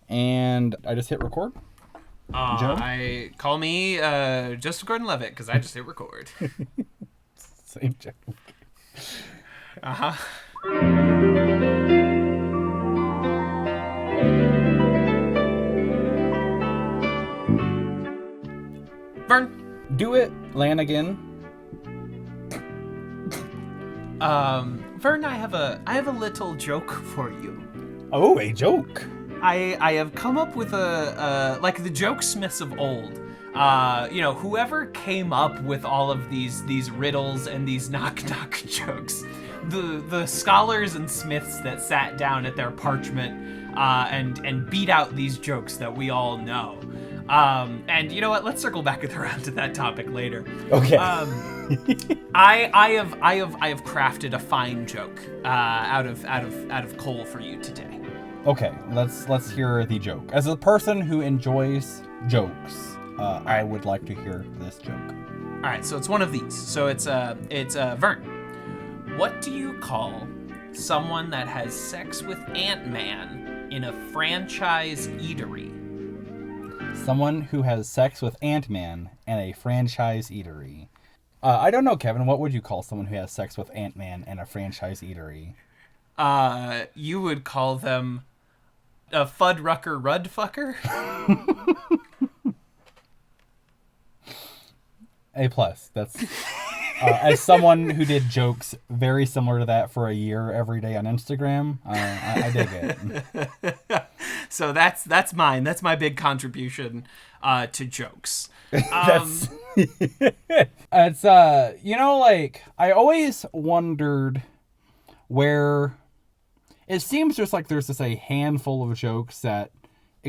And I just hit record. Joe? I call me Joseph Gordon-Levitt because I just hit record. Same joke. Uh-huh. Vern. Do it, Lanigan. Vern, I have a little joke for you. Oh, a joke. I have come up with a like the jokesmiths of old. Whoever came up with all of these riddles and these knock jokes, the scholars and smiths that sat down at their parchment and beat out these jokes that we all know. And you know what? Let's circle back around to that topic later. Okay. I have crafted a fine joke out of coal for you today. Okay, let's hear the joke. As a person who enjoys jokes, I would like to hear this joke. All right, so it's one of these. So it's Vern. What do you call someone that has sex with Ant-Man in a franchise eatery? Someone who has sex with Ant-Man in a franchise eatery. I don't know, Kevin. What would you call someone who has sex with Ant-Man in a franchise eatery? You would call them a Fuddrucker Rudfucker? A+. That's as someone who did jokes very similar to that for a year every day on Instagram. I dig it. So that's mine. That's my big contribution to jokes. That's it's like I always wondered where it seems there's just a handful of jokes that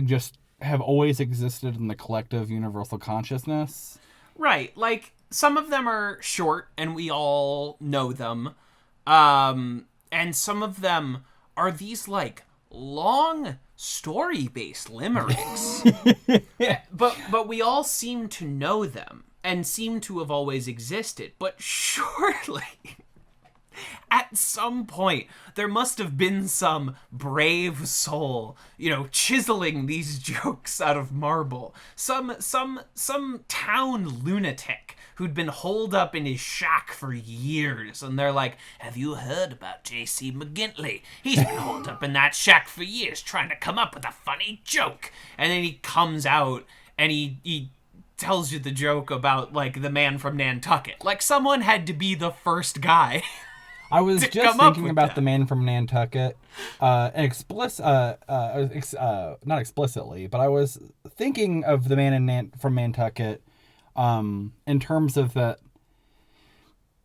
just have always existed in the collective universal consciousness. Right, like some of them are short and we all know them, and some of them are these like long story-based limericks. but we all seem to know them and seem to have always existed. But surely, at some point, there must have been some brave soul, chiseling these jokes out of marble. Some town lunatic who'd been holed up in his shack for years, and they're like, "Have you heard about J.C. McGintley? He's been holed up in that shack for years trying to come up with a funny joke." And then he comes out and he tells you the joke about, like, the man from Nantucket. Like, someone had to be the first guy. I was just thinking about the man from Nantucket, not explicitly, but I was thinking of the man from Nantucket, in terms of that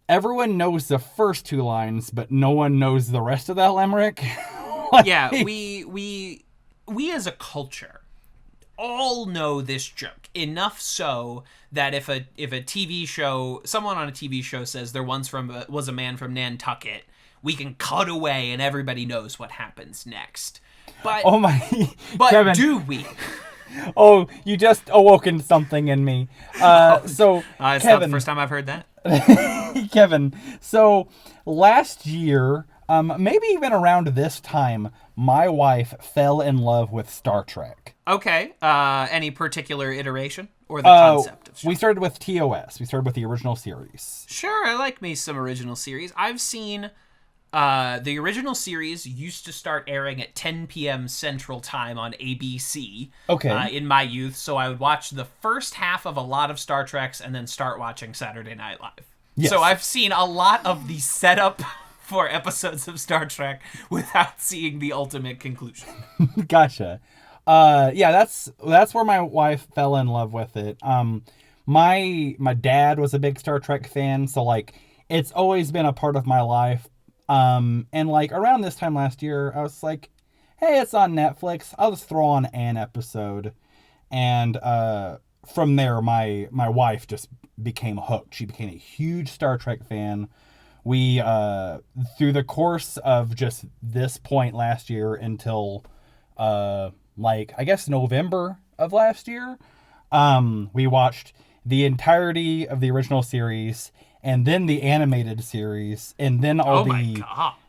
everyone knows the first two lines, but no one knows the rest of that limerick. Yeah, we as a culture all know this joke enough so that if a TV show, someone on a TV show says there once was a man from Nantucket, we can cut away and everybody knows what happens next. But Kevin. Do we? Oh, you just awoken something in me. It's Kevin, not the first time I've heard that. Kevin, so last year, maybe even around this time, my wife fell in love with Star Trek. Okay. Any particular iteration or the concept of Star Trek? We started with TOS. We started with the original series. Sure, I like me some original series. I've seen the original series used to start airing at 10 p.m. Central Time on ABC. Okay. In my youth, so I would watch the first half of a lot of Star Treks and then start watching Saturday Night Live. Yes. So I've seen a lot of the setup for episodes of Star Trek without seeing the ultimate conclusion. Gotcha. Yeah, that's where my wife fell in love with it. My dad was a big Star Trek fan, so like it's always been a part of my life. And like around this time last year, I was like, hey, it's on Netflix. I'll just throw on an episode. And from there, my wife just became hooked. She became a huge Star Trek fan. We, through the course of just this point last year until, I guess November of last year, we watched the entirety of the original series and then the animated series and then all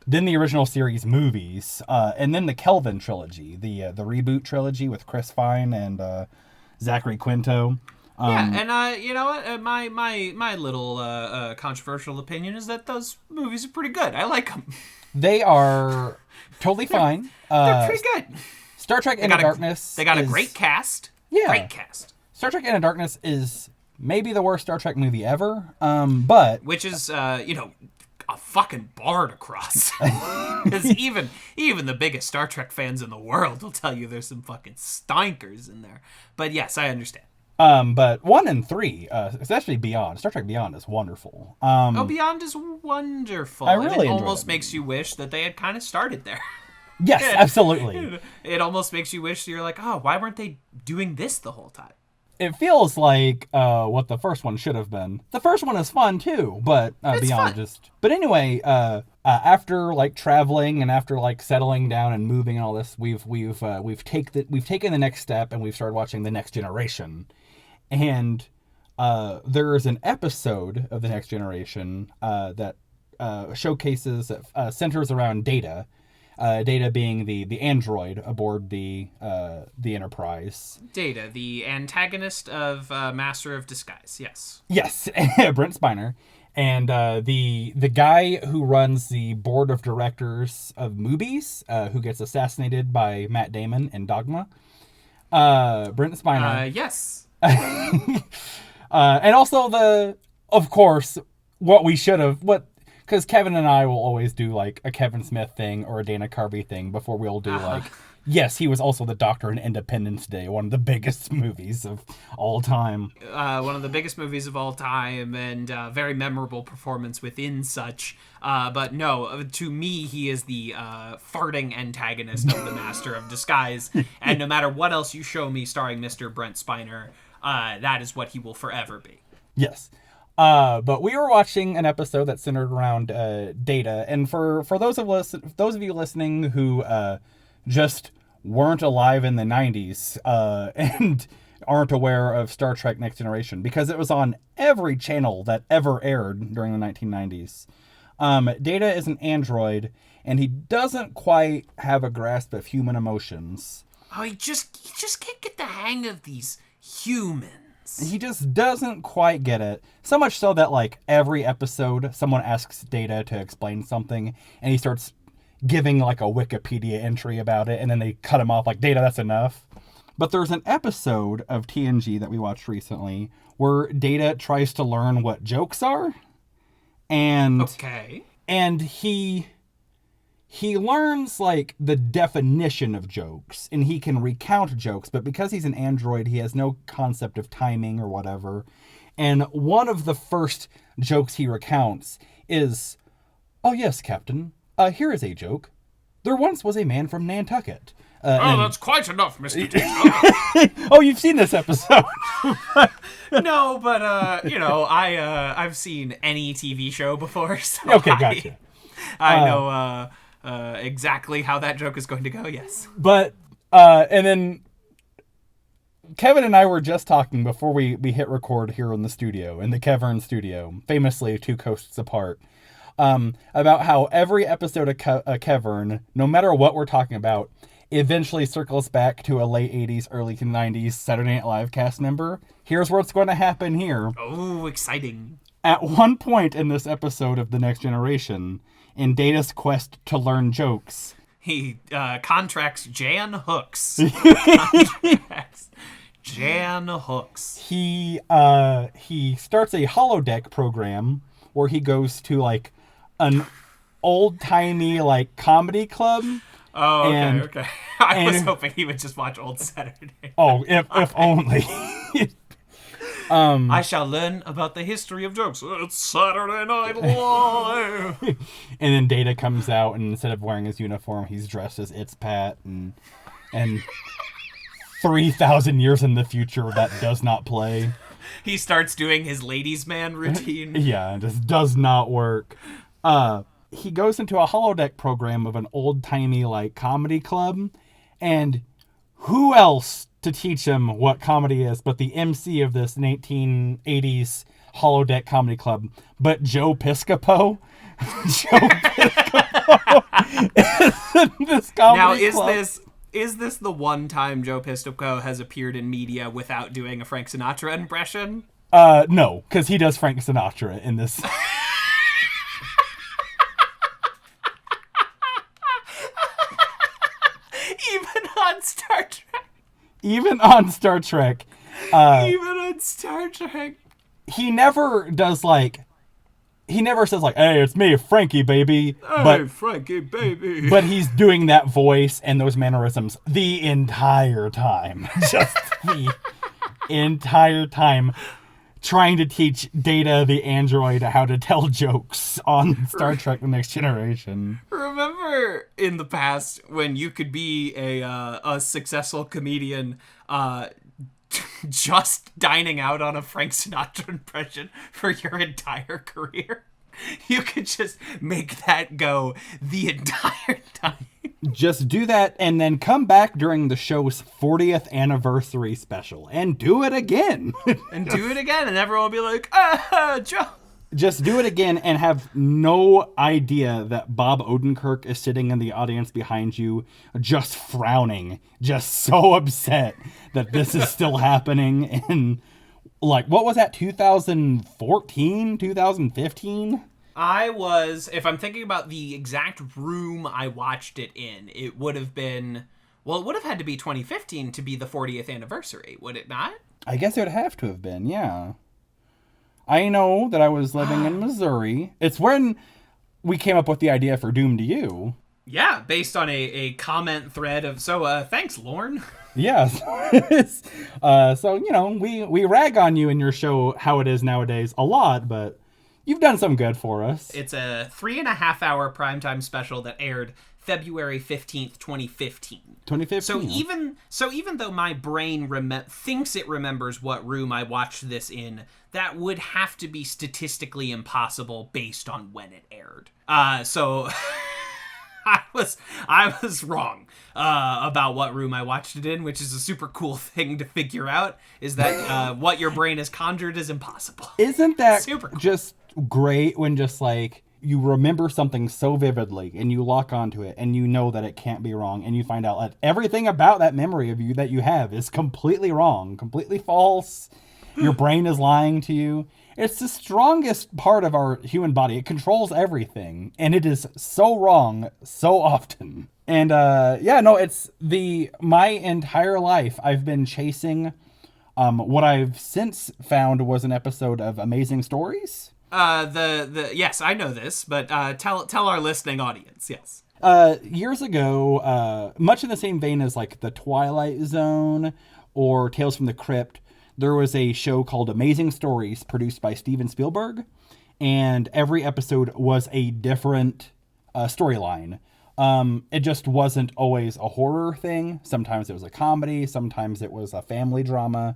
then the original series movies, and then the KeVern trilogy, the reboot trilogy with Chris Pine and Zachary Quinto. Yeah, and you know what? My little controversial opinion is that those movies are pretty good. I like them. They are totally fine. They're pretty good. Star Trek Into Darkness. They got a great cast. Yeah. Great cast. Star Trek Into Darkness is maybe the worst Star Trek movie ever. But which is a fucking bar to cross. Because even the biggest Star Trek fans in the world will tell you there's some fucking stinkers in there. But yes, I understand. But 1 and 3, especially Beyond, Star Trek Beyond is wonderful. Beyond is wonderful. I really and it almost it. makes you wish that they had kind of started there. Yes, absolutely. It almost makes you wish you're like, oh, why weren't they doing this the whole time? It feels like what the first one should have been. The first one is fun too, but Beyond fun. But anyway, after like traveling and after like settling down and moving and all this, we've taken the next step and we've started watching The Next Generation, and there is an episode of The Next Generation that showcases centers around Data. Data being the android aboard the Enterprise. Data, the antagonist of Master of Disguise. Yes. Yes, Brent Spiner, and the guy who runs the board of directors of movies, who gets assassinated by Matt Damon in Dogma. Brent Spiner. Yes. And also of course, because Kevin and I will always do like a Kevin Smith thing or a Dana Carvey thing before we'll do like, yes, he was also the Doctor in Independence Day, one of the biggest movies of all time. One of the biggest movies of all time, and very memorable performance within such. But no, to me, he is the farting antagonist of the Master of Disguise. And no matter what else you show me starring Mr. Brent Spiner, that is what he will forever be. Yes. But we were watching an episode that centered around Data, and for those of you listening who just weren't alive in the 90s and aren't aware of Star Trek Next Generation, because it was on every channel that ever aired during the 1990s. Data is an android, and he doesn't quite have a grasp of human emotions. Oh, he just can't get the hang of these humans. He just doesn't quite get it. So much so that, like, every episode, someone asks Data to explain something, and he starts giving, like, a Wikipedia entry about it, and then they cut him off, like, Data, that's enough. But there's an episode of TNG that we watched recently where Data tries to learn what jokes are. And he learns, like, the definition of jokes, and he can recount jokes, but because he's an android, he has no concept of timing or whatever. And one of the first jokes he recounts is, "Oh yes, Captain, here is a joke. There once was a man from Nantucket." That's quite enough, Mr. Teacher. Oh, you've seen this episode. No, but, I've seen any TV show before, so okay, gotcha. I know exactly how that joke is going to go, yes. But, and then Kevin and I were just talking before we hit record here in the studio, in the KeVern studio, famously 2 coasts apart, about how every episode of KeVern, no matter what we're talking about, eventually circles back to a late 80s, early 90s Saturday Night Live cast member. Here's what's going to happen here. Oh, exciting. At one point in this episode of The Next Generation, in Data's quest to learn jokes, he contracts Jan Hooks. Jan Hooks. He starts a holodeck program where he goes to like an old-timey like comedy club. Oh, okay. I was hoping he would just watch Old Saturday. Oh, if only. I shall learn about the history of jokes. It's Saturday Night Live. And then Data comes out, and instead of wearing his uniform, he's dressed as It's Pat, and 3,000 years in the future, that does not play. He starts doing his ladies' man routine. Yeah, it just does not work. He goes into a holodeck program of an old-timey like comedy club, and who else to teach him what comedy is but the MC of this 1980s Holodeck Comedy Club, but Joe Piscopo. Joe Piscopo is in this comedy club. Is this the one time Joe Piscopo has appeared in media without doing a Frank Sinatra impression? No, because he does Frank Sinatra in this. Even on Star Trek. Even on Star Trek. He never does he never says hey, it's me, Frankie, baby. Hey, Frankie, baby. But he's doing that voice and those mannerisms the entire time. Just the entire time. Trying to teach Data the android how to tell jokes on Star Trek The Next Generation. Remember in the past when you could be a successful comedian just dining out on a Frank Sinatra impression for your entire career? You could just make that go the entire time. Just do that and then come back during the show's 40th anniversary special and do it again. And everyone will be like, Joe. Just do it again and have no idea that Bob Odenkirk is sitting in the audience behind you, just frowning, just so upset that this is still happening in, what was that, 2014, 2015? If I'm thinking about the exact room I watched it in, it would have been, it would have had to be 2015 to be the 40th anniversary, would it not? I guess it would have to have been, yeah. I know that I was living in Missouri. It's when we came up with the idea for Doom to You. Yeah, based on a comment thread of, thanks, Lorne. Yes. So, we rag on you in your show, How It Is Nowadays, a lot, but you've done some good for us. It's a 3.5-hour primetime special that aired February 15th, 2015. 2015. So even though my brain thinks it remembers what room I watched this in, that would have to be statistically impossible based on when it aired. So I was wrong about what room I watched it in, which is a super cool thing to figure out, is that what your brain has conjured is impossible. Isn't that super cool. Just great when just you remember something so vividly and you lock onto it and you know that it can't be wrong and you find out that everything about that memory of you that you have is completely wrong, completely false. Your brain is lying to you. It's the strongest part of our human body. It controls everything and it is so wrong so often. And it's my entire life I've been chasing what I've since found was an episode of Amazing Stories. Yes, I know this, but tell our listening audience. Yes. Years ago, much in the same vein as The Twilight Zone or Tales from the Crypt, there was a show called Amazing Stories produced by Steven Spielberg, and every episode was a different storyline. It just wasn't always a horror thing. Sometimes it was a comedy. Sometimes it was a family drama.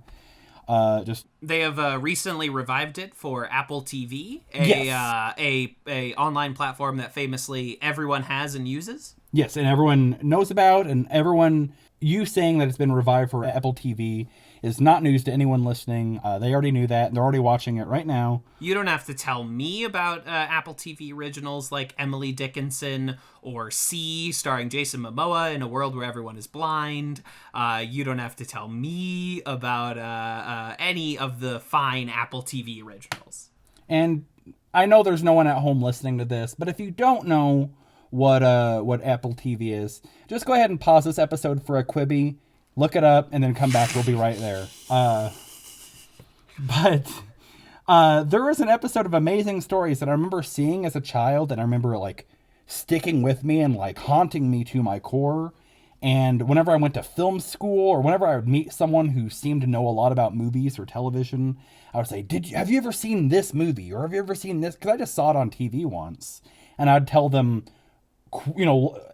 They have recently revived it for Apple TV, Yes. a online platform that famously everyone has and uses. Yes, and everyone knows about, and you saying that it's been revived for Apple TV is not news to anyone listening. They already knew that, and they're already watching it right now. You don't have to tell me about Apple TV originals like Emily Dickinson or C, starring Jason Momoa in a world where everyone is blind. You don't have to tell me about any of the fine Apple TV originals. And I know there's no one at home listening to this, but if you don't know what Apple TV is, just go ahead and pause this episode for a Quibi, look it up, and then come back. We'll be right there. But there was an episode of Amazing Stories that I remember seeing as a child, and I remember sticking with me and haunting me to my core. And whenever I went to film school, or whenever I would meet someone who seemed to know a lot about movies or television, I would say, have you ever seen this movie? Or have you ever seen this? Because I just saw it on TV once. And I'd tell them,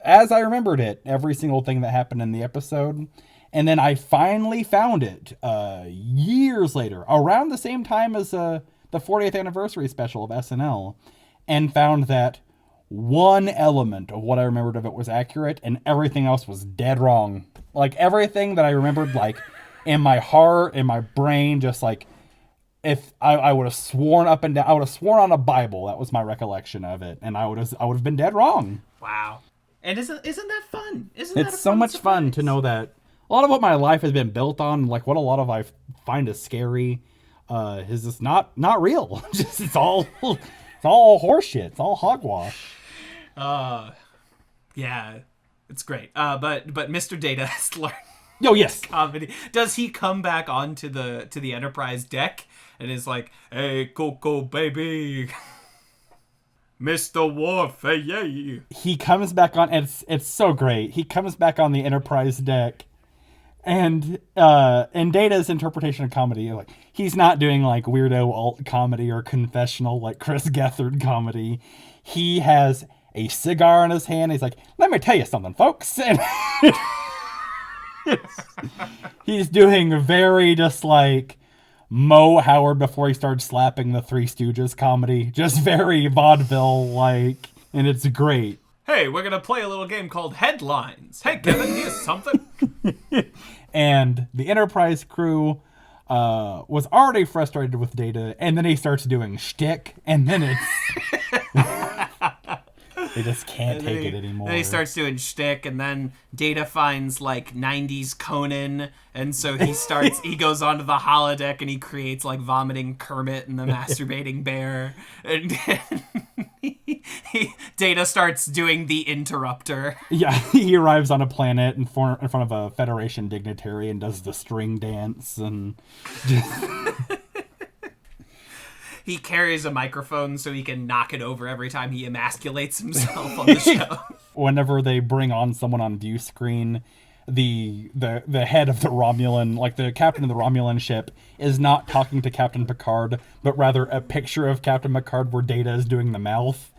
as I remembered it, every single thing that happened in the episode. And then I finally found it years later, around the same time as the 40th anniversary special of SNL, and found that one element of what I remembered of it was accurate, and everything else was dead wrong. Everything that I remembered, in my heart, in my brain, just if I would have sworn up and down, I would have sworn on a Bible. That was my recollection of it, and I would have been dead wrong. Wow. And isn't that fun? It's so much fun to know that a lot of what my life has been built on, like what a lot of I find is scary, is just not real. Just it's all horseshit. It's all hogwash. Yeah, it's great. But Mr. Data has learned. Oh yes. Comedy. Does he come back onto the Enterprise deck and is like, "Hey, Coco baby, Mr. Worf, hey, yay." He comes back on. It's so great. He comes back on the Enterprise deck, and in Data's interpretation of comedy, like he's not doing like weirdo alt comedy or confessional like Chris Gethard comedy. He has a cigar in his hand. He's like, "Let me tell you something, folks." And he's doing very just like Mo Howard before he started slapping the Three Stooges comedy. Just very vaudeville like, and it's great. Hey, we're gonna play a little game called Headlines. Hey, Kevin, here's something. And the Enterprise crew was already frustrated with Data, and then he starts doing shtick, and then it's they just can't take it anymore. Then he starts doing shtick, and then Data finds like 90's Conan, and so he goes onto the holodeck and he creates like vomiting Kermit and the masturbating bear, and Data starts doing the interrupter. Yeah, he arrives on a planet in front of a Federation dignitary and does the string dance, and he carries a microphone so he can knock it over every time he emasculates himself on the show. Whenever they bring on someone on view screen, the head of the Romulan, like the captain of the Romulan ship, is not talking to Captain Picard, but rather a picture of Captain Picard where Data is doing the mouth.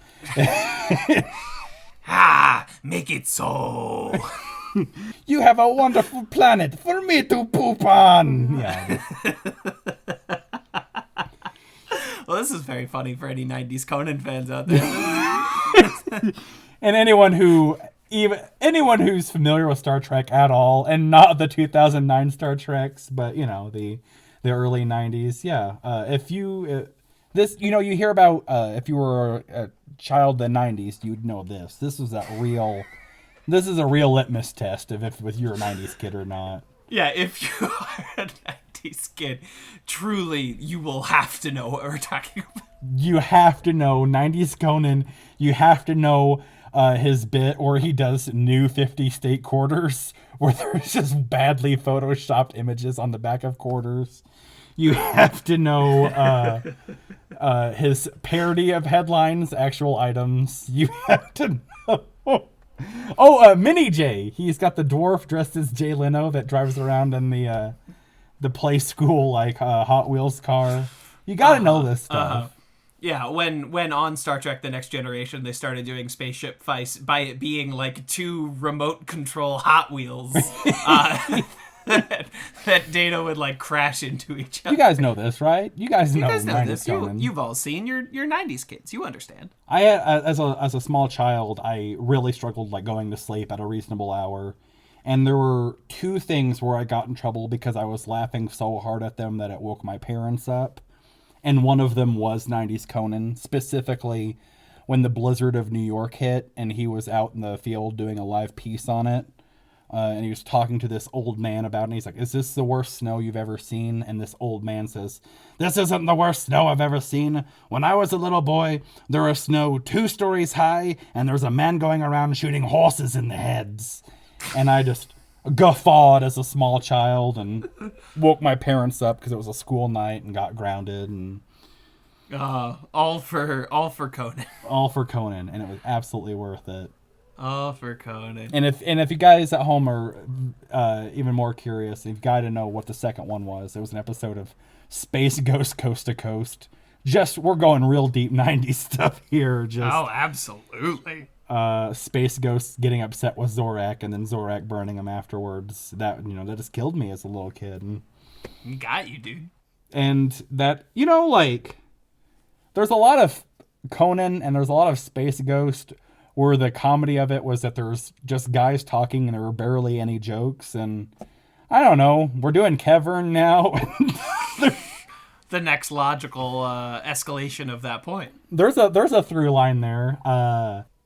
Make it so. You have a wonderful planet for me to poop on. Yeah. Well, this is very funny for any 90's Conan fans out there. And anyone who's familiar with Star Trek at all, and not the 2009 Star Treks, but the early 90's, yeah. If you you hear about if you were a child in the 90's, you'd know this. This is a real litmus test of if you're a 90's kid or not. Yeah, if you are a 90's kid, truly, you will have to know what we're talking about. You have to know 90's Conan. You have to know his bit where he does New 50 State Quarters, where there's just badly photoshopped images on the back of quarters. You have to know his parody of headlines, actual items. You have to know. Mini J. He's got the dwarf dressed as Jay Leno that drives around in the play school like Hot Wheels car. You gotta know this stuff. Yeah, when on Star Trek The Next Generation they started doing spaceship fights by it being like two remote control Hot Wheels that Data would like crash into each other. You guys know this, right? You guys know this. You've all seen your 90's kids. You understand. I as a small child, I really struggled like going to sleep at a reasonable hour. And there were two things where I got in trouble because I was laughing so hard at them that it woke my parents up. And one of them was 90's Conan, specifically when the blizzard of New York hit and he was out in the field doing a live piece on it. And he was talking to this old man about it. And he's like, "Is this the worst snow you've ever seen?" And this old man says, "This isn't the worst snow I've ever seen. When I was a little boy, there was snow 2 stories high and there was a man going around shooting horses in the heads." And I just guffawed as a small child and woke my parents up because it was a school night and got grounded. And all for Conan. All for Conan, and it was absolutely worth it. All for Conan. And if you guys at home are even more curious, you've got to know what the second one was. It was an episode of Space Ghost Coast to Coast. Just we're going real deep 90s stuff here. Absolutely. Space Ghost getting upset with Zorak and then Zorak burning him afterwards. That that just killed me as a little kid. And got you, dude. And that there's a lot of Conan and there's a lot of Space Ghost where the comedy of it was that there's just guys talking and there were barely any jokes. And I don't know, we're doing KeVern now. the next logical escalation of that point. There's a through line there.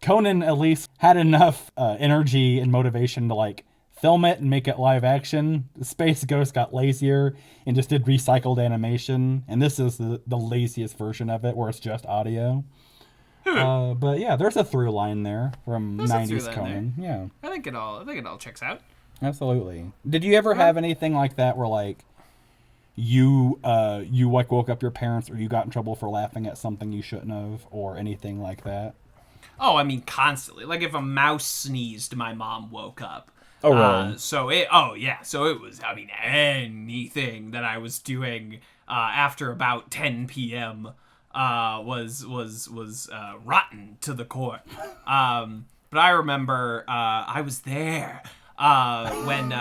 Conan at least had enough energy and motivation to like film it and make it live action. Space Ghost got lazier and just did recycled animation, and this is the laziest version of it where it's just audio. But yeah, there's a through line there from 90's Conan. There. Yeah, I think it all checks out. Absolutely. Did you ever have anything like that where like you like woke up your parents or you got in trouble for laughing at something you shouldn't have or anything like that? Oh, I mean, constantly. Like if a mouse sneezed, my mom woke up. Oh, really? So it was, I mean, anything that I was doing after about 10 p.m. Was rotten to the core. But I remember I was there when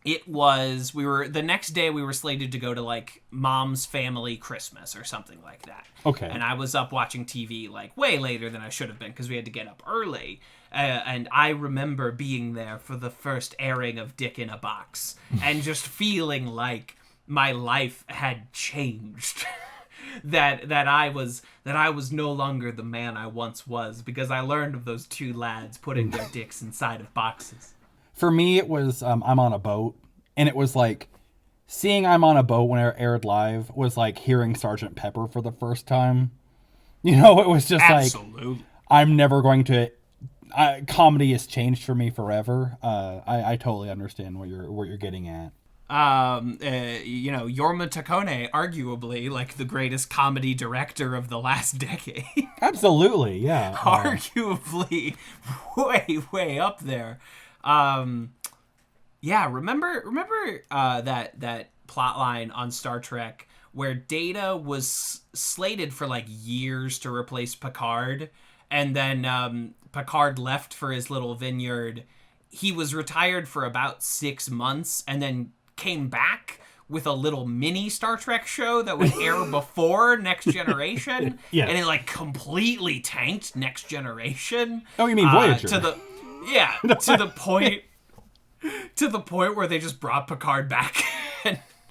it was, the next day we were slated to go to like mom's family Christmas or something like that. Okay. And I was up watching TV like way later than I should have been because we had to get up early. And I remember being there for the first airing of Dick in a Box and just feeling like my life had changed. that I was no longer the man I once was because I learned of those two lads putting their dicks inside of boxes. For me, it was I'm on a boat, and it was like seeing I'm on a boat when it aired live was like hearing Sergeant Pepper for the first time. You know, it was just Absolutely. Like I'm never going to. Comedy has changed for me forever. I totally understand what you're getting at. Jorma Taccone, arguably like the greatest comedy director of the last decade. Absolutely, yeah. Arguably, way up there. Remember that plot line on Star Trek where Data was slated for like years to replace Picard, and then Picard left for his little vineyard. He was retired for about 6 months, and then came back with a little mini Star Trek show that would air before Next Generation. Yes. And it like completely tanked Next Generation. Oh, you mean Voyager? To the point where they just brought Picard back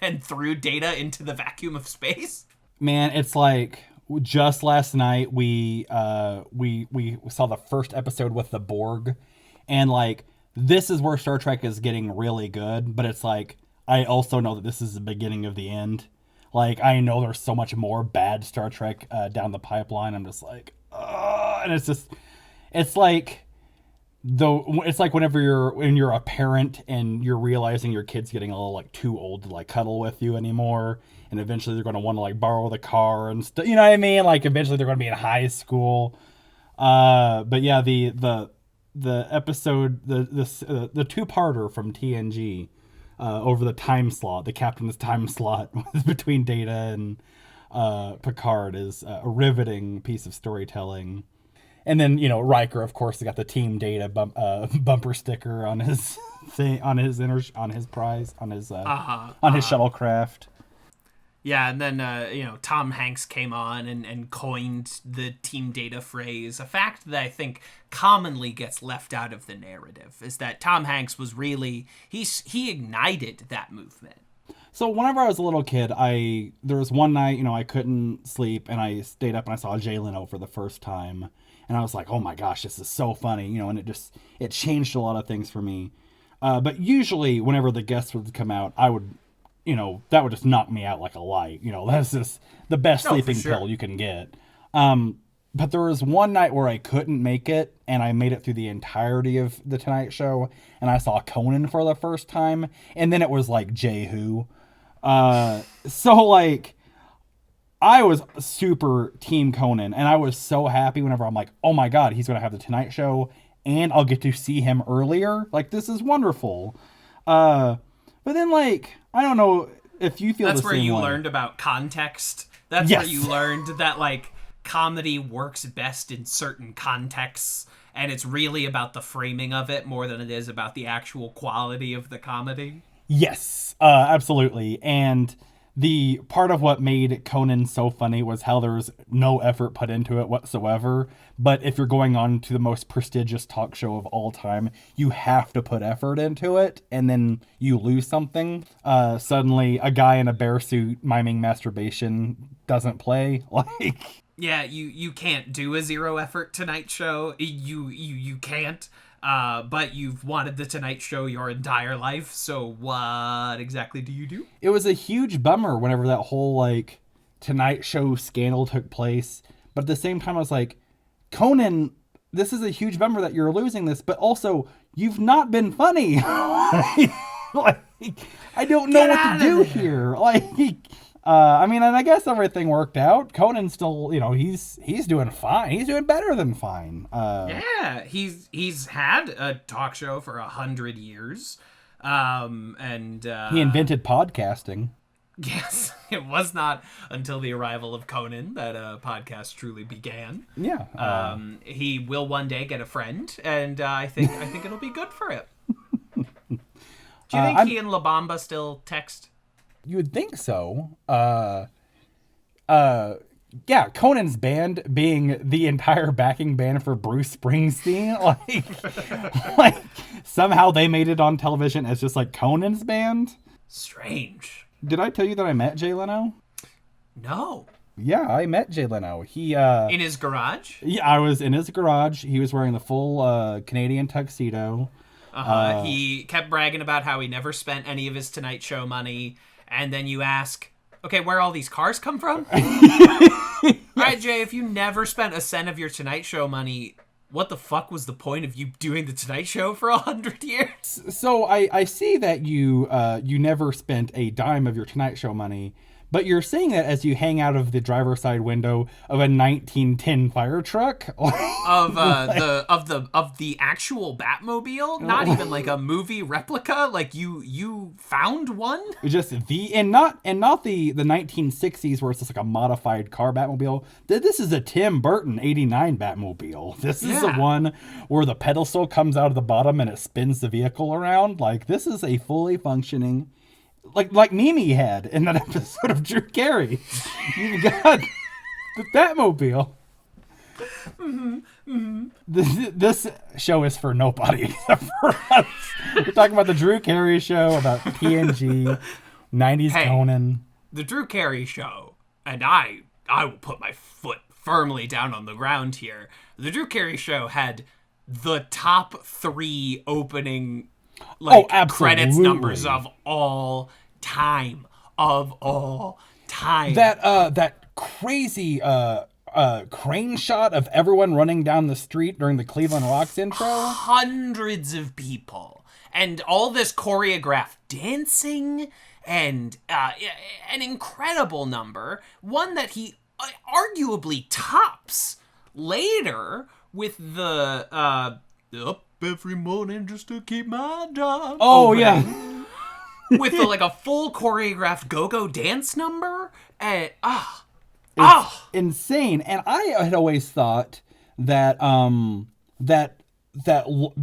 and threw Data into the vacuum of space. Man, it's like just last night we saw the first episode with the Borg, and like this is where Star Trek is getting really good, but it's like I also know that this is the beginning of the end. Like, I know there's so much more bad Star Trek down the pipeline. I'm just like, and it's like whenever you're a parent and you're realizing your kid's getting a little like too old to like cuddle with you anymore, and eventually they're going to want to like borrow the car and you know what I mean? Like eventually they're going to be in high school. But yeah, the episode, the two-parter from TNG. Over the time slot, the captain's time slot between Data and Picard is a riveting piece of storytelling. And then, you know, Riker, of course, got the Team Data bumper sticker on his thing, on his shuttlecraft. Yeah, and then, Tom Hanks came on and coined the Team Data phrase, a fact that I think commonly gets left out of the narrative, is that Tom Hanks was really, he ignited that movement. So whenever I was a little kid, there was one night, you know, I couldn't sleep, and I stayed up and I saw Jay Leno for the first time, and I was like, oh my gosh, this is so funny, you know, and it changed a lot of things for me. But usually, whenever the guests would come out, I would, you know, that would just knock me out like a light. You know, that's just the best sleeping pill you can get. But there was one night where I couldn't make it, and I made it through the entirety of The Tonight Show, and I saw Conan for the first time, and then it was like J-Who. So, like, I was super Team Conan, and I was so happy whenever I'm like, oh my god, he's going to have The Tonight Show, and I'll get to see him earlier. Like, this is wonderful. But then, like, I don't know if you feel the same way. That's where you learned about context. That's where you learned that, like, comedy works best in certain contexts, and it's really about the framing of it more than it is about the actual quality of the comedy. Yes, absolutely. And the part of what made Conan so funny was how there was no effort put into it whatsoever. But if you're going on to the most prestigious talk show of all time, you have to put effort into it, and then you lose something. Suddenly, a guy in a bear suit miming masturbation doesn't play. Like, yeah, you can't do a zero effort Tonight Show. You can't. But you've wanted the Tonight Show your entire life, so what exactly do you do? it was a huge bummer whenever that whole, like, Tonight Show scandal took place. But at the same time, I was like, Conan, this is a huge bummer that you're losing this, but also, you've not been funny. Like, I don't know what to do here. Like, I mean, and I guess everything worked out. Conan's still, he's doing fine. He's doing better than fine. Yeah, he's had a talk show for 100 years, and he invented podcasting. yes, it was not until the arrival of Conan that podcast truly began. Yeah. He will one day get a friend, and I think it'll be good for it. Do you think he and La Bamba still text? You would think so. Yeah, Conan's band being the entire backing band for Bruce Springsteen, like somehow they made it on television as just like Conan's band. Strange. Did I tell you that I met Jay Leno? No. Yeah, I met Jay Leno. He in his garage? Yeah, I was in his garage. He was wearing the full Canadian tuxedo. He kept bragging about how he never spent any of his Tonight Show money, and then you ask, okay, where all these cars come from? All right, Jay, if you never spent a cent of your Tonight Show money, what the fuck was the point of you doing the Tonight Show for 100 years? So I see that you never spent a dime of your Tonight Show money, but you're saying that as you hang out of the driver's side window of a 1910 fire truck of the actual Batmobile, not even like a movie replica. Like you found one. Just not the 1960s where it's just like a modified car Batmobile. This is a Tim Burton '89 Batmobile. This is the one where the pedestal comes out of the bottom and it spins the vehicle around. Like, this is a fully functioning. Like Mimi had in that episode of Drew Carey. You've got the Batmobile. Mm-hmm, mm-hmm. This show is for nobody except for us. We're talking about the Drew Carey show, about TNG, 90's Conan. The Drew Carey show, and I will put my foot firmly down on the ground here. The Drew Carey show had the top 3 opening credits numbers of all time. That crazy crane shot of everyone running down the street during the Cleveland Rocks intro. Hundreds of people and all this choreographed dancing and an incredible number, one that he arguably tops later with the up every morning just to keep my job. Oh, opening. yeah. With a full choreographed go-go dance number. And, it's insane. And I had always thought that that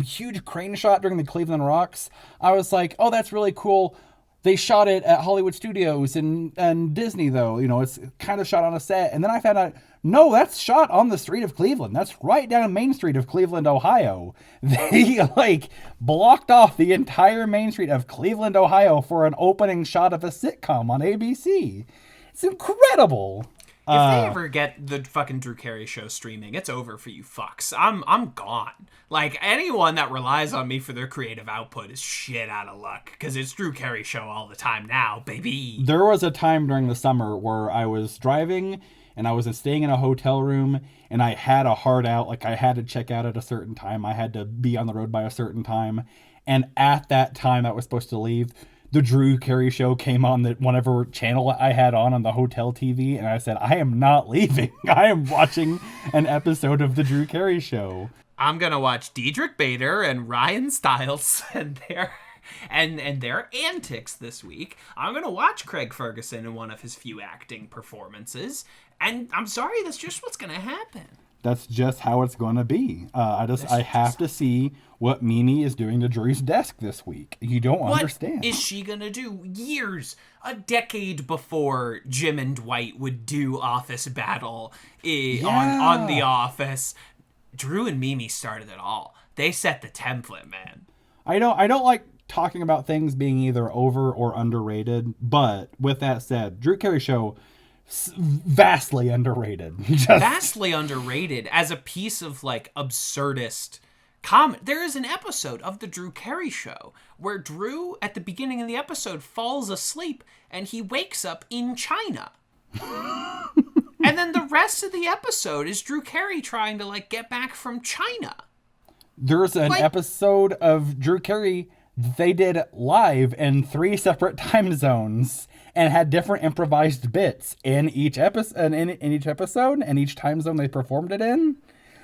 huge crane shot during the Cleveland Rocks, I was like, oh, that's really cool. They shot it at Hollywood Studios and Disney, though. It's kind of shot on a set. And then I found out, no, that's shot on the street of Cleveland. That's right down Main Street of Cleveland, Ohio. They, blocked off the entire Main Street of Cleveland, Ohio for an opening shot of a sitcom on ABC. It's incredible. If they ever get the fucking Drew Carey show streaming, it's over for you fucks. I'm gone. Like, anyone that relies on me for their creative output is shit out of luck, because it's Drew Carey show all the time now, baby. There was a time during the summer where I was driving and I was staying in a hotel room and I had a hard out. Like, I had to check out at a certain time. I had to be on the road by a certain time. And at that time I was supposed to leave, the Drew Carey show came on whatever channel I had on the hotel TV, and I said, I am not leaving. I am watching an episode of the Drew Carey show. I'm gonna watch Diedrich Bader and Ryan Stiles and their antics this week. I'm gonna watch Craig Ferguson in one of his few acting performances, and I'm sorry, that's just what's gonna happen. That's just how it's going to be. I have to see what Mimi is doing to Drew's desk this week. You don't understand. What is she going to do? A decade before Jim and Dwight would do Office Battle on The Office, Drew and Mimi started it all. They set the template, man. I don't like talking about things being either over or underrated, but with that said, Drew Carey Show, vastly underrated. Vastly underrated as a piece of like absurdist comedy. There is an episode of the Drew Carey Show where Drew at the beginning of the episode falls asleep and he wakes up in China. And then the rest of the episode is Drew Carey trying to like get back from China. There's an episode of Drew Carey they did live in 3 separate time zones and had different improvised bits in each episode and each time zone they performed it in.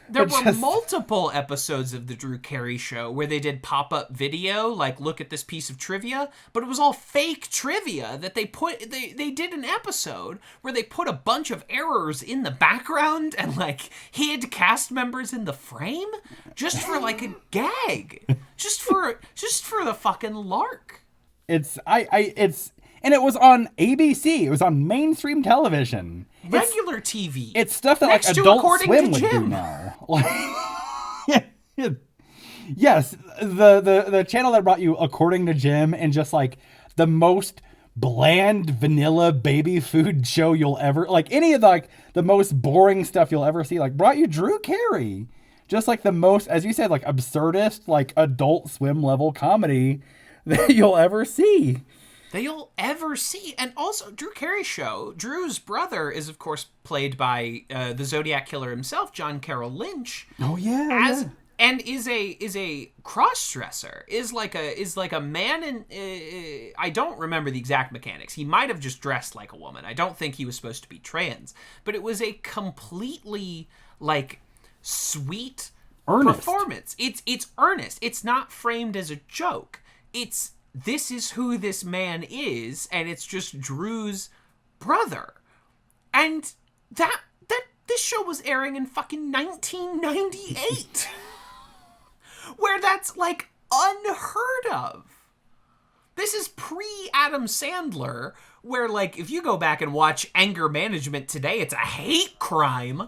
There were multiple episodes of the Drew Carey Show where they did pop-up video, like look at this piece of trivia, but it was all fake trivia that they did an episode where they put a bunch of errors in the background and like hid cast members in the frame just for like a gag, just for the fucking lark. And it was on ABC. It was on mainstream television. Regular TV. It's stuff that like Adult Swim would do now. Yes, the channel that brought you According to Jim and just like the most bland vanilla baby food show you'll ever like any of the most boring stuff you'll ever see like brought you Drew Carey. Just like the most, as you said, like absurdist, like Adult Swim level comedy that you'll ever see. And also, Drew Carey Show, Drew's brother is, of course, played by the Zodiac Killer himself, John Carroll Lynch. Oh, yeah. And is a cross-dresser, is like a man in... I don't remember the exact mechanics. He might have just dressed like a woman. I don't think he was supposed to be trans. But it was a completely, like, sweet performance. It's earnest. It's not framed as a joke. This is who this man is, and it's just Drew's brother. And this show was airing in fucking 1998. Where that's, like, unheard of. This is pre-Adam Sandler, where, like, if you go back and watch Anger Management today, it's a hate crime.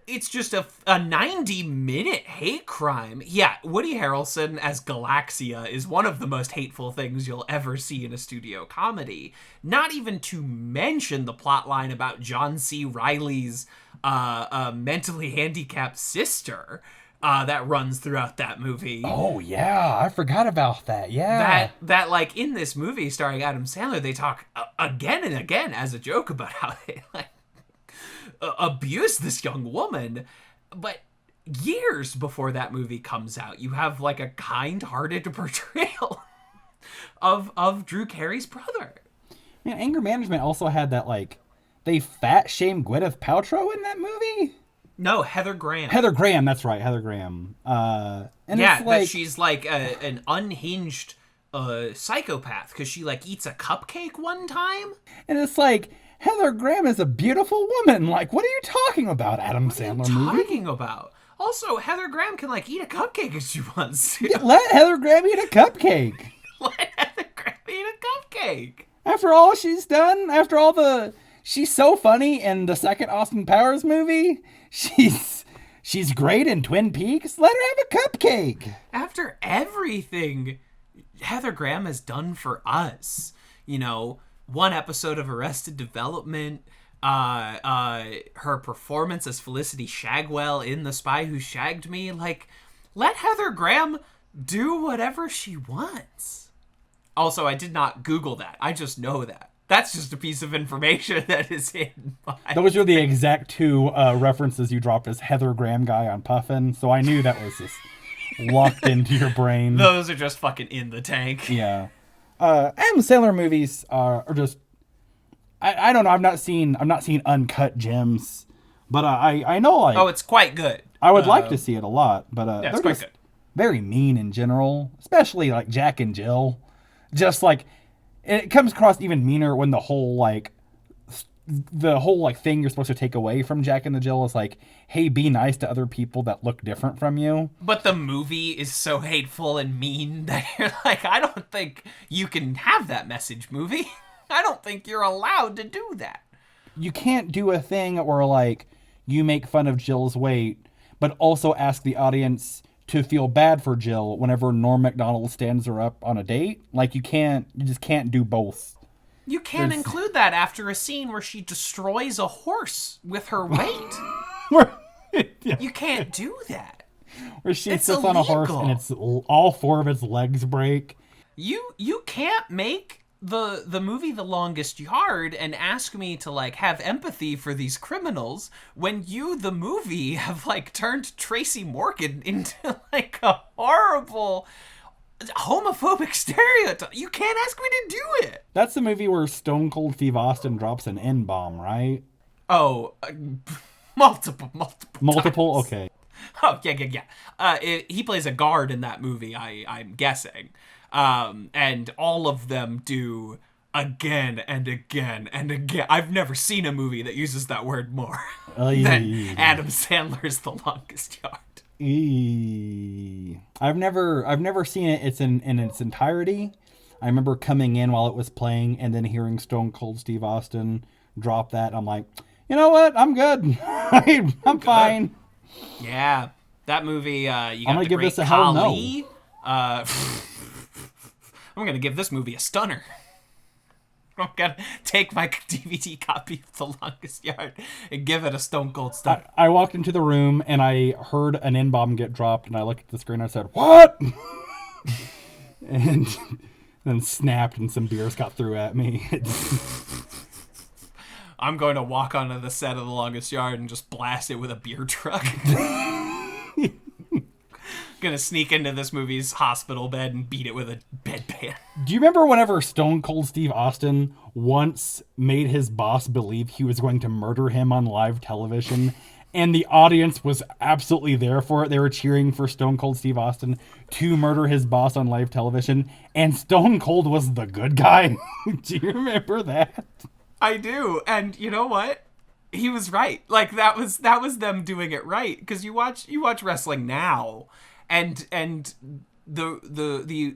It's just a 90-minute hate crime. Yeah, Woody Harrelson as Galaxia is one of the most hateful things you'll ever see in a studio comedy. Not even to mention the plot line about John C. Reilly's mentally handicapped sister that runs throughout that movie. Oh, yeah. I forgot about that. Yeah. That like, in this movie starring Adam Sandler, they talk again and again as a joke about how they, like, abuse this young woman. But years before that movie comes out, you have like a kind-hearted portrayal of Drew Carey's brother. Man, Anger Management also had that, like, they fat shame Gwyneth Paltrow in that movie? No, Heather Graham. Heather Graham, that's right, Heather Graham. And yeah, it's like, that she's like an unhinged psychopath because she like eats a cupcake one time. And it's like, Heather Graham is a beautiful woman. Like, what are you talking about, Adam Sandler movie? What are you talking about? Also, Heather Graham can, like, eat a cupcake if she wants to. Yeah, let Heather Graham eat a cupcake. Let Heather Graham eat a cupcake. After all she's done, she's so funny in the second Austin Powers movie. She's great in Twin Peaks. Let her have a cupcake. After everything Heather Graham has done for us, you know, one episode of Arrested Development, her performance as Felicity Shagwell in The Spy Who Shagged Me, like, let Heather Graham do whatever she wants. Also, I did not Google that. I just know that. That's just a piece of information that is in my... Those are the exact 2 references you dropped as Heather Graham guy on Puffin, so I knew that was just locked into your brain. Those are just fucking in the tank. Yeah. Adam Sandler movies are just, I don't know. I've not seen Uncut Gems, but I know, like, oh, it's quite good. I would like to see it a lot, but yeah, it's quite good. Very mean in general, especially like Jack and Jill. Just like, it comes across even meaner when the whole like the whole like thing you're supposed to take away from Jack and Jill is like, hey, be nice to other people that look different from you. But the movie is so hateful and mean that you're like, I don't think you can have that message, movie. I don't think you're allowed to do that. You can't do a thing where like you make fun of Jill's weight, but also ask the audience to feel bad for Jill whenever Norm Macdonald stands her up on a date. Like you just can't do both. You can't include that after a scene where she destroys a horse with her weight. Yeah. You can't do that. Where she sits on a horse and it's all 4 of its legs break. You can't make the movie The Longest Yard and ask me to like have empathy for these criminals when you, the movie, have like turned Tracy Morgan into like a horrible homophobic stereotype. You can't ask me to do it. That's the movie where Stone Cold Steve Austin drops an N-bomb, right? Oh, multiple times. Okay. Oh, yeah. He plays a guard in that movie, I'm guessing. And all of them do again and again and again. I've never seen a movie that uses that word more than Adam Sandler's The Longest Yard. I've never seen it. It's in its entirety. I remember coming in while it was playing and then hearing Stone Cold Steve Austin drop that. I'm like, you know what? I'm good. I'm fine. Yeah, that movie. You got I'm gonna the give great this a hell no. Kali. I'm gonna give this movie a stunner. I'm gonna take my DVD copy of The Longest Yard and give it a Stone Cold stunner. I walked into the room and I heard an N-bomb get dropped and I looked at the screen and I said, "What?" And then snapped and some beers got through at me. I'm going to walk onto the set of The Longest Yard and just blast it with a beer truck. Gonna sneak into this movie's hospital bed and beat it with a bedpan. Do you remember whenever Stone Cold Steve Austin once made his boss believe he was going to murder him on live television, and the audience was absolutely there for it? They were cheering for Stone Cold Steve Austin to murder his boss on live television, and Stone Cold was the good guy. Do you remember that? I do, and you know what? He was right. Like that was them doing it right. Because you watch wrestling now, and the WWE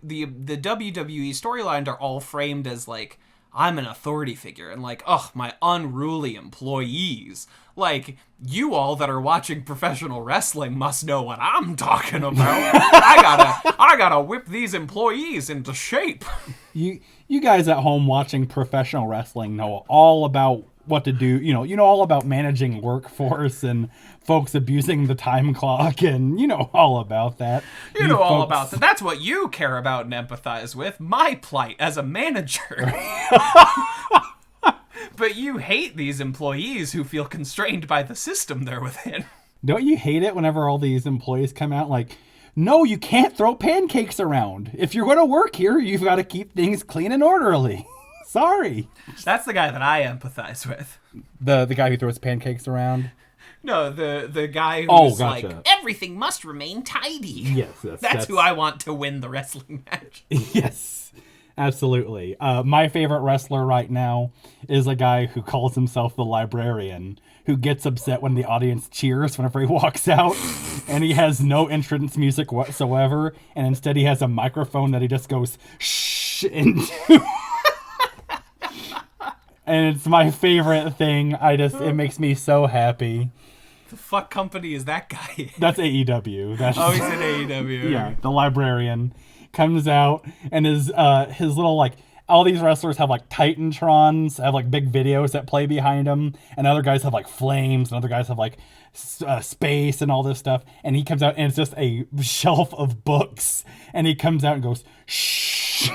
storyline are all framed as like, I'm an authority figure and like, oh, my unruly employees. Like, you all that are watching professional wrestling must know what I'm talking about. I gotta whip these employees into shape. You guys at home watching professional wrestling know all about what to do. You know all about managing workforce and folks abusing the time clock, and you know all about that. You know all about that. That's what you care about and empathize with. My plight as a manager. But you hate these employees who feel constrained by the system they're within. Don't you hate it whenever all these employees come out like, no, you can't throw pancakes around. If you're going to work here, you've got to keep things clean and orderly. Sorry. That's the guy that I empathize with. The guy who throws pancakes around? No, the guy who's gotcha. like, everything must remain tidy. Yes. That's who I want to win the wrestling match. Yes, absolutely. My favorite wrestler right now is a guy who calls himself the librarian, who gets upset when the audience cheers whenever he walks out, and he has no entrance music whatsoever, and instead he has a microphone that he just goes shh into. And it's my favorite thing. It makes me so happy. The fuck company is that guy? That's AEW. He's in AEW. Yeah, the librarian comes out and his little like, all these wrestlers have like Titantrons, have like big videos that play behind them, and other guys have like flames, and other guys have like space and all this stuff. And he comes out and it's just a shelf of books, and he comes out and goes shh.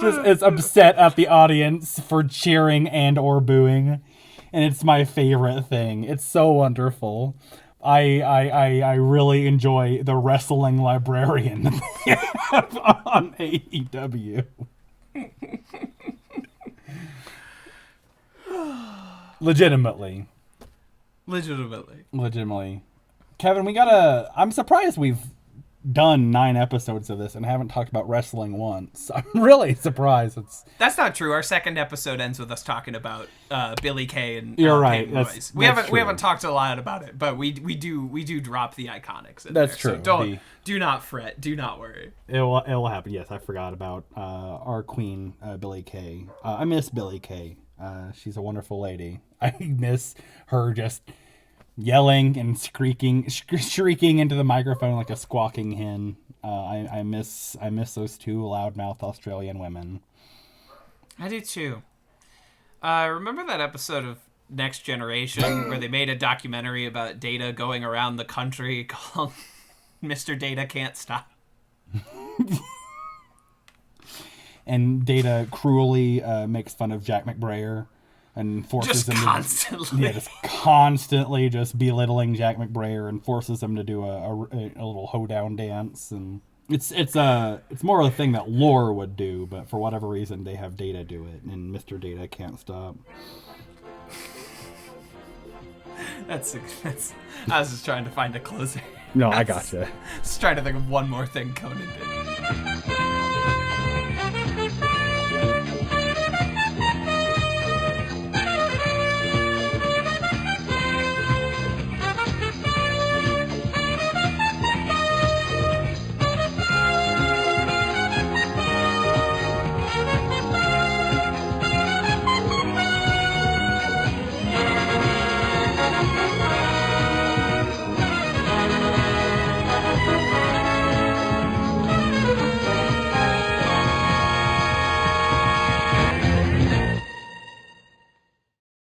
Just is upset at the audience for cheering and or booing, and it's my favorite thing. It's so wonderful. I really enjoy the wrestling librarian that they have on AEW. Legitimately. Legitimately. KeVern, I'm surprised we've done 9 episodes of this and haven't talked about wrestling once. I'm really surprised. That's not true. Our second episode ends with us talking about Billy Kay and You're right. Peyton Royce. We haven't talked a lot about it, but we do drop the iconics in That's there. true. So do not fret. Do not worry. It will happen. Yes, I forgot about our queen, Billy Kay. I miss Billy Kay. She's a wonderful lady. I miss her just yelling and shrieking into the microphone like a squawking hen. I miss those two loudmouth Australian women. I do too. Remember that episode of Next Generation where they made a documentary about Data going around the country called Mr. Data Can't Stop? And Data cruelly makes fun of Jack McBrayer and forces him constantly just belittling Jack McBrayer and forces him to do a little hoedown dance. And it's more of a thing that Lore would do, but for whatever reason they have Data do it, and Mr. Data can't stop. That's I was just trying to find a closer. No, I gotcha. Just trying to think of one more thing Conan did.